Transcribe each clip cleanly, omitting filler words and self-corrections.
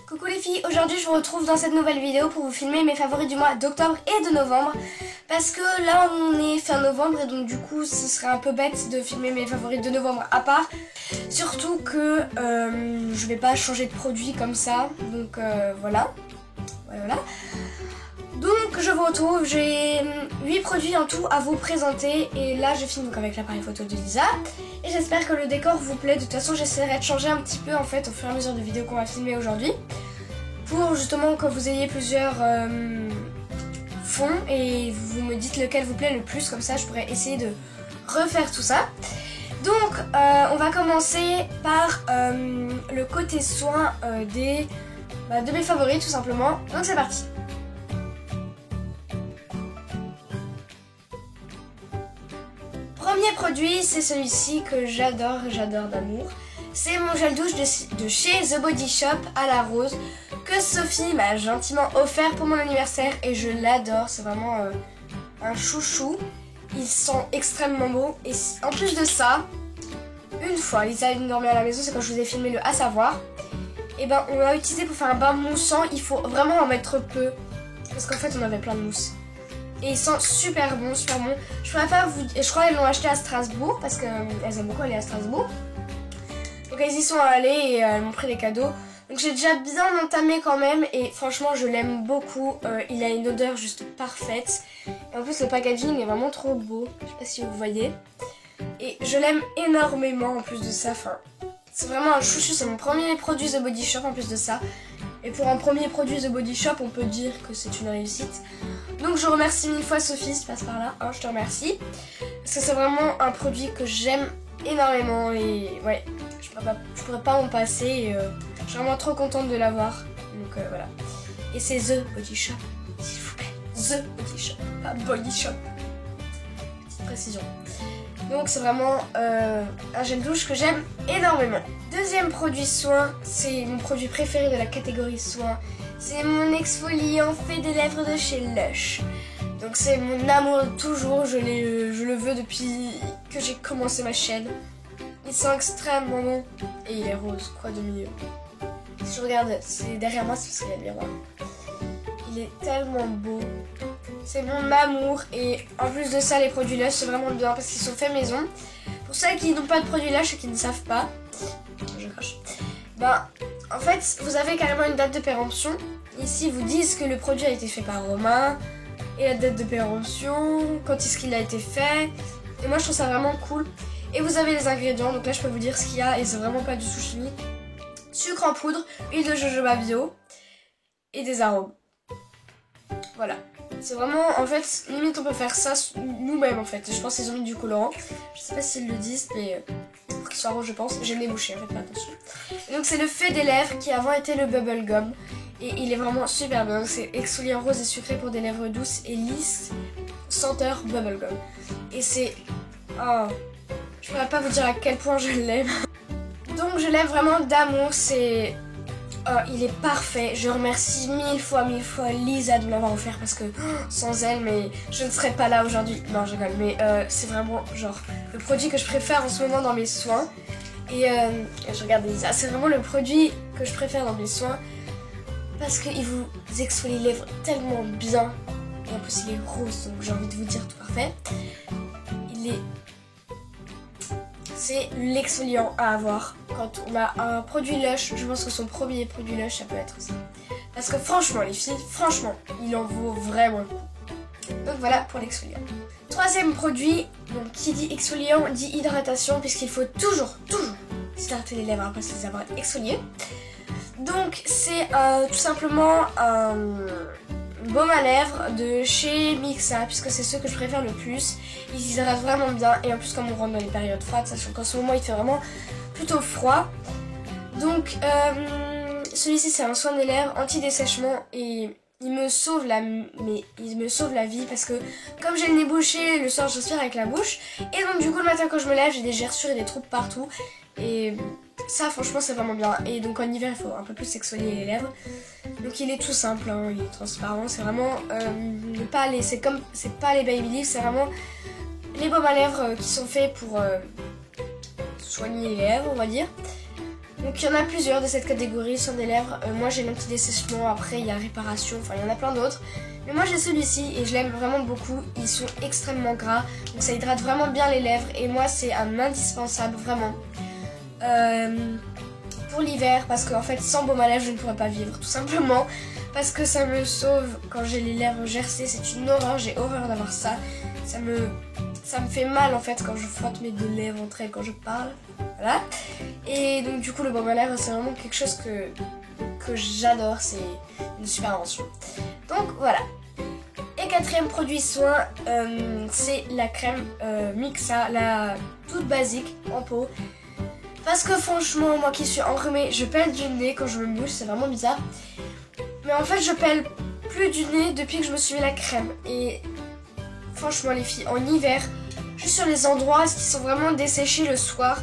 Coucou les filles, aujourd'hui je vous retrouve dans cette nouvelle vidéo pour vous filmer mes favoris du mois d'octobre et de novembre. Parce que là on est fin novembre et donc du coup ce serait un peu bête de filmer mes favoris de novembre à part. Surtout que je vais pas changer de produit comme ça, donc voilà. Donc je vous retrouve, j'ai 8 produits en tout à vous présenter et là je filme donc avec l'appareil photo de Lisa et j'espère que le décor vous plaît. De toute façon j'essaierai de changer un petit peu en fait au fur et à mesure des vidéos qu'on va filmer aujourd'hui pour justement que vous ayez plusieurs fonds et vous me dites lequel vous plaît le plus, comme ça je pourrais essayer de refaire tout ça. Donc on va commencer par le côté soin de mes favoris tout simplement, donc c'est parti. Premier produit, c'est celui-ci que j'adore d'amour. C'est mon gel douche de chez The Body Shop à la rose que Sophie m'a gentiment offert pour mon anniversaire et je l'adore. C'est vraiment un chouchou. Il sent extrêmement beau et en plus de ça, une fois Lisa est venue dormir à la maison, c'est quand je vous ai filmé le à savoir. Et ben on l'a utilisé pour faire un bain moussant. Il faut vraiment en mettre peu parce qu'en fait on avait plein de mousse. Et il sent super bon, super bon. Je pourrais pas vous... Je crois qu'elles l'ont acheté à Strasbourg parce qu'elles aiment beaucoup aller à Strasbourg. Donc elles y sont allées et elles m'ont pris des cadeaux. Donc j'ai déjà bien entamé quand même et franchement je l'aime beaucoup. Il a une odeur juste parfaite. Et en plus le packaging est vraiment trop beau. Je sais pas si vous voyez. Et je l'aime énormément en plus de ça. Enfin, c'est vraiment un chouchou, c'est mon premier produit The Body Shop en plus de ça. Et pour un premier produit The Body Shop, on peut dire que c'est une réussite. Donc je remercie mille fois Sophie, si tu passes par là, hein, je te remercie. Parce que c'est vraiment un produit que j'aime énormément et ouais, je pourrais pas m'en passer et je suis vraiment trop contente de l'avoir. Donc voilà. Et c'est The Body Shop, s'il vous plaît. The Body Shop, pas Body Shop. Petite précision. Donc c'est vraiment un gel douche que j'aime énormément. Deuxième produit soin, c'est mon produit préféré de la catégorie soin. C'est mon exfoliant fait des lèvres de chez Lush. Donc c'est mon amour de toujours, je le veux depuis que j'ai commencé ma chaîne. Il sent extrêmement bon et il est rose, quoi de mieux. Si je regarde, c'est derrière moi, c'est parce qu'il y a le miroir. Il est tellement beau. C'est mon amour et en plus de ça les produits Lush c'est vraiment bien parce qu'ils sont faits maison. Pour ceux qui n'ont pas de produits Lush et qui ne savent pas, je crache. Ben en fait vous avez carrément une date de péremption. Ici ils vous disent que le produit a été fait par Romain et la date de péremption, quand est-ce qu'il a été fait. Et moi je trouve ça vraiment cool. Et vous avez les ingrédients, donc là je peux vous dire ce qu'il y a et c'est vraiment pas du tout chimique. Sucre en poudre, huile de jojoba bio et des arômes. Voilà. C'est vraiment, en fait, limite on peut faire ça nous-mêmes en fait. Je pense qu'ils ont mis du colorant. Je sais pas s'ils le disent, mais pour qu'il soit rouge je pense. J'aime les boucher en fait, pas attention. Et donc c'est le fait des lèvres qui avant était le bubble gum. Et il est vraiment super bien. C'est exfoliant rose et sucré pour des lèvres douces et lisses. Senteur bubble gum. Et c'est... Oh, je pourrais pas vous dire à quel point je l'aime. Donc je l'aime vraiment d'amour, c'est... Oh, il est parfait, je remercie mille fois Lisa de me l'avoir offert parce que sans elle, mais je ne serais pas là aujourd'hui. Non, je rigole, mais c'est vraiment genre le produit que je préfère en ce moment dans mes soins. Et je regarde Lisa, c'est vraiment le produit que je préfère dans mes soins parce qu'il vous exfolie les lèvres tellement bien. Et en plus il est rose, donc j'ai envie de vous dire tout parfait. C'est l'exfoliant à avoir quand on a un produit Lush. Je pense que son premier produit Lush ça peut être ça. Parce que franchement les filles, franchement il en vaut vraiment le coup. Donc voilà pour l'exfoliant. Troisième produit, donc qui dit exfoliant dit hydratation puisqu'il faut toujours s'hydrater les lèvres après les avoir exfoliées. Donc c'est tout simplement un baume à lèvres de chez Mixa puisque c'est ceux que je préfère le plus. Ils hydratent vraiment bien et en plus comme on rentre dans les périodes froides, sachant qu'en ce moment il fait vraiment plutôt froid. Donc celui-ci c'est un soin des lèvres anti-dessèchement et il me sauve la vie parce que comme j'ai le nez bouché, le soir j'aspire avec la bouche et donc du coup le matin quand je me lève j'ai des gerçures et des trous partout et ça franchement c'est vraiment bien. Et donc en hiver il faut un peu plus s'exfolier les lèvres. Donc il est tout simple, hein, il est transparent, c'est vraiment c'est pas les Babyliss, c'est vraiment les baumes à lèvres qui sont faits pour soigner les lèvres on va dire. Donc il y en a plusieurs de cette catégorie sur des lèvres. Moi j'ai l'anti-dessèchement, après il y a réparation, enfin il y en a plein d'autres. Mais moi j'ai celui-ci et je l'aime vraiment beaucoup. Ils sont extrêmement gras, donc ça hydrate vraiment bien les lèvres. Et moi c'est un indispensable vraiment pour l'hiver. Parce qu'en fait sans baume à lèvres je ne pourrais pas vivre tout simplement. Parce que ça me sauve quand j'ai les lèvres gercées, c'est une horreur, j'ai horreur d'avoir ça. Ça me fait mal en fait quand je frotte mes deux lèvres entre elles quand je parle. Voilà. Et donc du coup le baume à lèvres c'est vraiment quelque chose que j'adore, c'est une super invention. Donc voilà. Et quatrième produit soin, c'est la crème Mixa, la toute basique en pot. Parce que franchement moi qui suis enrhumée, je pèle du nez quand je me mouche, c'est vraiment bizarre. Mais en fait je pèle plus du nez depuis que je me suis mis la crème. Et franchement les filles, en hiver, juste sur les endroits qui sont vraiment desséchés le soir,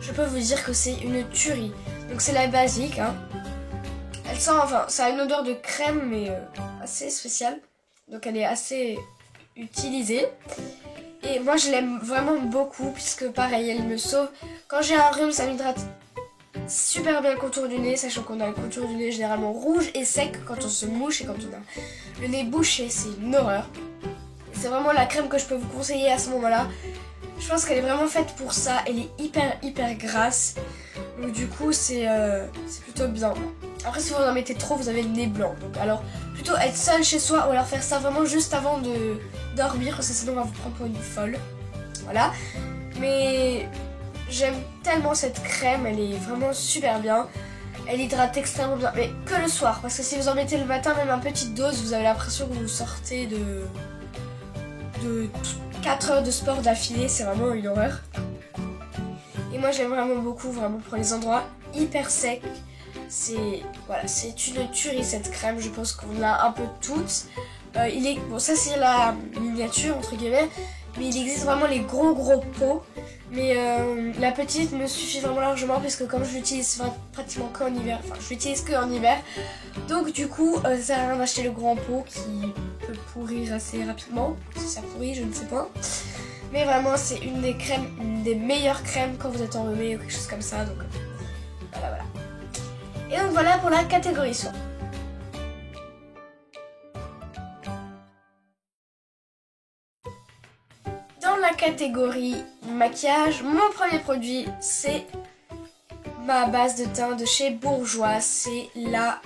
je peux vous dire que c'est une tuerie. Donc c'est la basique, hein. Elle sent, enfin, ça a une odeur de crème mais assez spéciale. Donc elle est assez utilisée. Et moi je l'aime vraiment beaucoup puisque pareil, elle me sauve. Quand j'ai un rhume, ça m'hydrate super bien le contour du nez, sachant qu'on a le contour du nez généralement rouge et sec quand on se mouche et quand on a le nez bouché, c'est une horreur. C'est vraiment la crème que je peux vous conseiller à ce moment-là. Je pense qu'elle est vraiment faite pour ça, elle est hyper grasse. Donc du coup c'est plutôt bien. Après si vous en mettez trop, vous avez le nez blanc. Donc alors plutôt être seul chez soi ou alors faire ça vraiment juste avant de dormir parce que sinon on va vous prendre pour une folle. Voilà. Mais j'aime tellement cette crème, elle est vraiment super bien. Elle hydrate extrêmement bien, mais que le soir. Parce que si vous en mettez le matin, même en petite dose, vous avez l'impression que vous sortez de 4 heures de sport d'affilée, c'est vraiment une horreur. Et moi j'aime vraiment beaucoup, vraiment pour les endroits hyper secs. C'est voilà, c'est une tuerie cette crème, je pense qu'on l'a un peu toutes. Bon ça c'est la miniature entre guillemets, mais il existe vraiment les gros pots. Mais la petite me suffit vraiment largement parce que comme je l'utilise pratiquement qu'en hiver, enfin je l'utilise qu'en hiver. Donc du coup ça sert à rien d'acheter le grand pot qui peut pourrir assez rapidement. Si ça pourrit, je ne sais pas. Mais vraiment c'est une des meilleures crèmes quand vous êtes enrhumé ou quelque chose comme ça. Donc voilà. Et donc voilà pour la catégorie soin. Dans la catégorie maquillage, mon premier produit c'est ma base de teint de chez Bourjois. C'est la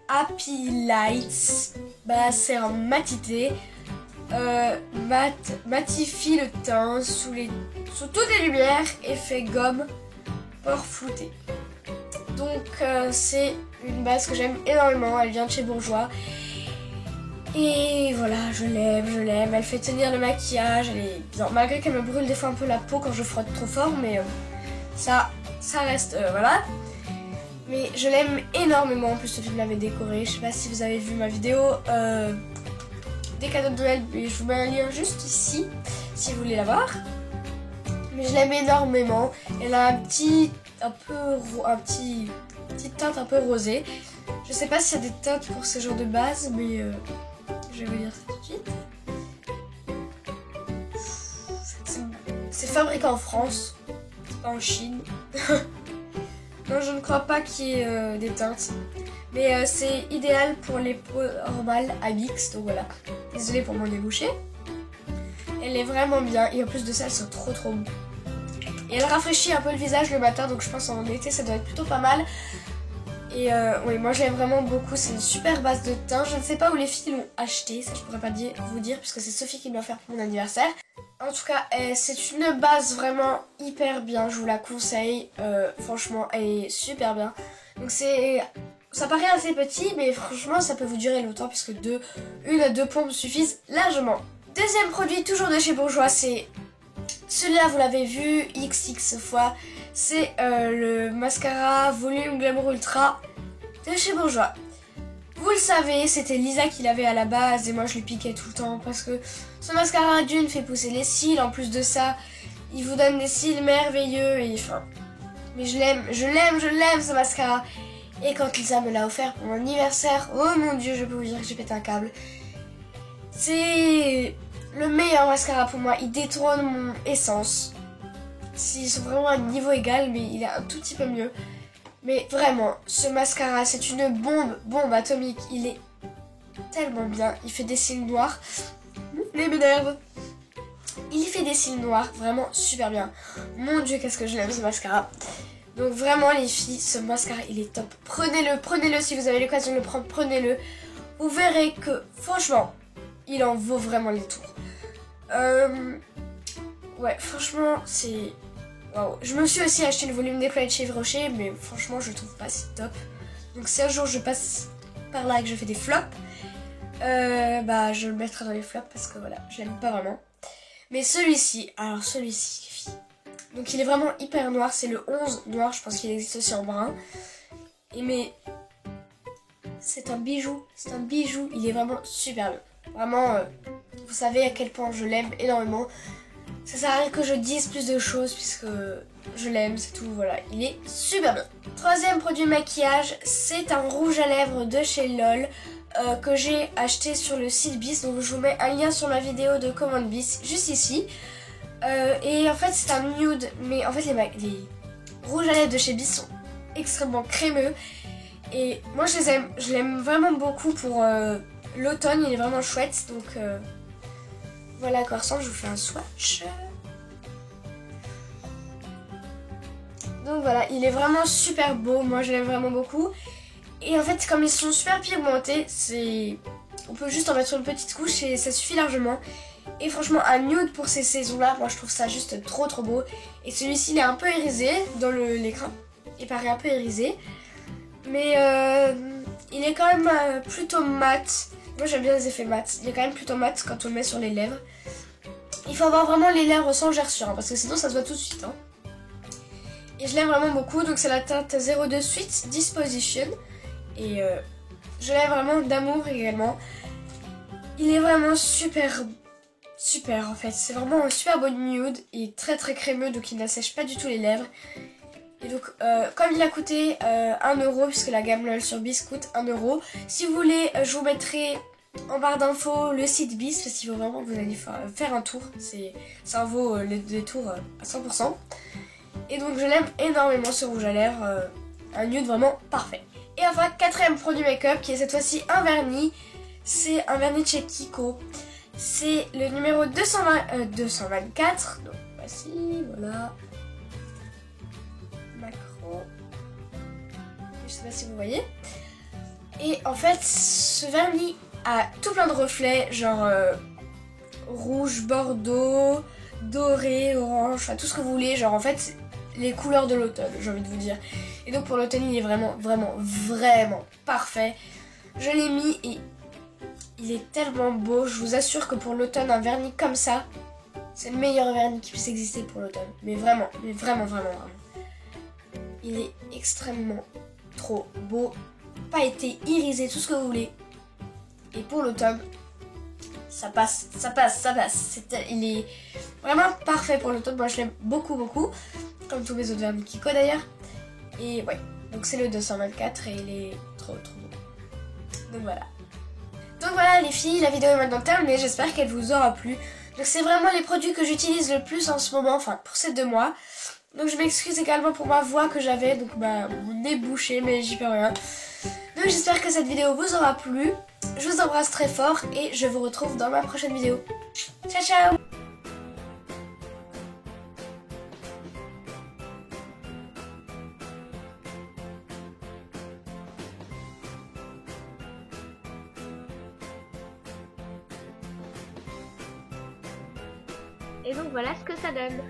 Happy Lights. C'est un matité. Matifie le teint sous toutes les lumières et fait gomme port flouté. Donc c'est une base que j'aime énormément, elle vient de chez Bourjois. Et voilà, je l'aime, elle fait tenir le maquillage, elle est bien, malgré qu'elle me brûle des fois un peu la peau quand je frotte trop fort, mais ça reste, voilà. Mais je l'aime énormément, en plus Sophie me l'avait décoré, je sais pas si vous avez vu ma vidéo des cadeaux de Noël, mais je vous mets un lien juste ici, si vous voulez la voir. Mais je l'aime énormément, elle a petite teinte un peu rosée. Je sais pas s'il y a des teintes pour ce genre de base, mais je vais vous dire ça tout de suite. C'est fabriqué en France, pas en Chine. Non, je ne crois pas qu'il y ait des teintes. Mais c'est idéal pour les peaux normales à mix, donc voilà. Désolée pour mon nez bouché. Elle est vraiment bien et en plus de ça, elle sent trop bon. Et elle rafraîchit un peu le visage le matin, donc je pense en été ça doit être plutôt pas mal. Et oui, moi j'aime vraiment beaucoup, c'est une super base de teint. Je ne sais pas où les filles l'ont acheté, ça je pourrais pas vous dire puisque c'est Sophie qui me l'a offert pour mon anniversaire. En tout cas, c'est une base vraiment hyper bien, je vous la conseille. Franchement, elle est super bien. Donc ça paraît assez petit, mais franchement ça peut vous durer longtemps puisque une à deux pompes suffisent largement. Deuxième produit, toujours de chez Bourjois, c'est celui-là, vous l'avez vu XX fois. C'est le mascara Volume Glamour Ultra de chez Bourjois. Vous le savez, c'était Lisa qui l'avait à la base et moi je lui piquais tout le temps parce que ce mascara d'une fait pousser les cils. En plus de ça, il vous donne des cils merveilleux et enfin... Mais je l'aime ce mascara. Et quand Lisa me l'a offert pour mon anniversaire, oh mon dieu, je peux vous dire que j'ai pété un câble. C'est le meilleur mascara pour moi, il détrône mon Essence. Ils sont vraiment à un niveau égal, mais il est un tout petit peu mieux. Mais vraiment, ce mascara, c'est une bombe atomique. Il est tellement bien. Il fait des cils noirs. Les m'énerve. Il fait des cils noirs, vraiment super bien. Mon dieu, qu'est-ce que je l'aime ce mascara. Donc vraiment les filles, ce mascara, il est top. Prenez-le si vous avez l'occasion de le prendre, prenez-le. Vous verrez que, franchement, il en vaut vraiment les tours. Ouais, franchement, c'est... Wow. Je me suis aussi acheté le volume déployé de chez Yves Rocher, mais franchement, je le trouve pas si top. Donc si un jour je passe par là et que je fais des flops, bah je le mettrai dans les flops parce que voilà, je l'aime pas vraiment. Mais celui-ci, alors celui-ci, les filles. Donc il est vraiment hyper noir, c'est le 11 noir, je pense qu'il existe aussi en brun. Et mais c'est un bijou, il est vraiment super bien. Vraiment, vous savez à quel point je l'aime énormément. Ça sert à rien que je dise plus de choses puisque je l'aime, c'est tout, voilà, il est super bien. Troisième produit maquillage, c'est un rouge à lèvres de chez LOL que j'ai acheté sur le site Bis, donc je vous mets un lien sur ma vidéo de commande Bis juste ici. Et en fait c'est un nude, mais en fait les rouges à lèvres de chez Bis sont extrêmement crémeux. Et moi je l'aime vraiment beaucoup pour l'automne, il est vraiment chouette, donc... Voilà à quoi ressemble, je vous fais un swatch. Donc voilà, il est vraiment super beau, moi je l'aime vraiment beaucoup. Et en fait, comme ils sont super pigmentés, on peut juste en mettre une petite couche et ça suffit largement. Et franchement, un nude pour ces saisons-là, moi je trouve ça juste trop beau. Et celui-ci, il est un peu irisé dans l'écran. Il paraît un peu irisé. Mais il est quand même plutôt mat. Moi j'aime bien les effets mat. Il est quand même plutôt mat quand on le met sur les lèvres. Il faut avoir vraiment les lèvres sans gerçure, hein, parce que sinon ça se voit tout de suite. Hein. Et je l'aime vraiment beaucoup. Donc c'est la teinte 02 Sweet Disposition. Et je l'aime vraiment d'amour également. Il est vraiment super en fait. C'est vraiment un super beau nude. Il est très crémeux, donc il n'assèche pas du tout les lèvres. Et donc, comme il a coûté 1€, puisque la gamme LOL sur Bis coûte 1€, si vous voulez, je vous mettrai en barre d'infos le site Bis, parce qu'il faut vraiment que vous alliez faire un tour. Ça en vaut les tours à 100%. Et donc, je l'aime énormément ce rouge à lèvres. Un nude vraiment parfait. Et enfin, quatrième produit make-up, qui est cette fois-ci un vernis. C'est un vernis de chez Kiko. C'est le numéro 224. Donc, voici, voilà. Macro. Je sais pas si vous voyez. Et en fait, ce vernis a tout plein de reflets, genre rouge, bordeaux, doré, orange, enfin tout ce que vous voulez. Genre en fait, les couleurs de l'automne, j'ai envie de vous dire. Et donc pour l'automne, il est vraiment parfait. Je l'ai mis et il est tellement beau. Je vous assure que pour l'automne, un vernis comme ça, c'est le meilleur vernis qui puisse exister pour l'automne. Mais vraiment. Il est extrêmement trop beau, pailleté, irisé, tout ce que vous voulez. Et pour l'automne, ça passe. Il est vraiment parfait pour l'automne. Moi je l'aime beaucoup, comme tous mes autres vernis Kiko d'ailleurs. Et ouais, donc c'est le 224 et il est trop beau. Donc voilà les filles, la vidéo est maintenant terminée. J'espère qu'elle vous aura plu. Donc c'est vraiment les produits que j'utilise le plus en ce moment, enfin pour ces 2 mois. Donc je m'excuse également pour ma voix que j'avais, donc mon nez bouché, mais j'y peux rien. Donc j'espère que cette vidéo vous aura plu. Je vous embrasse très fort et je vous retrouve dans ma prochaine vidéo. Ciao. Et donc voilà ce que ça donne.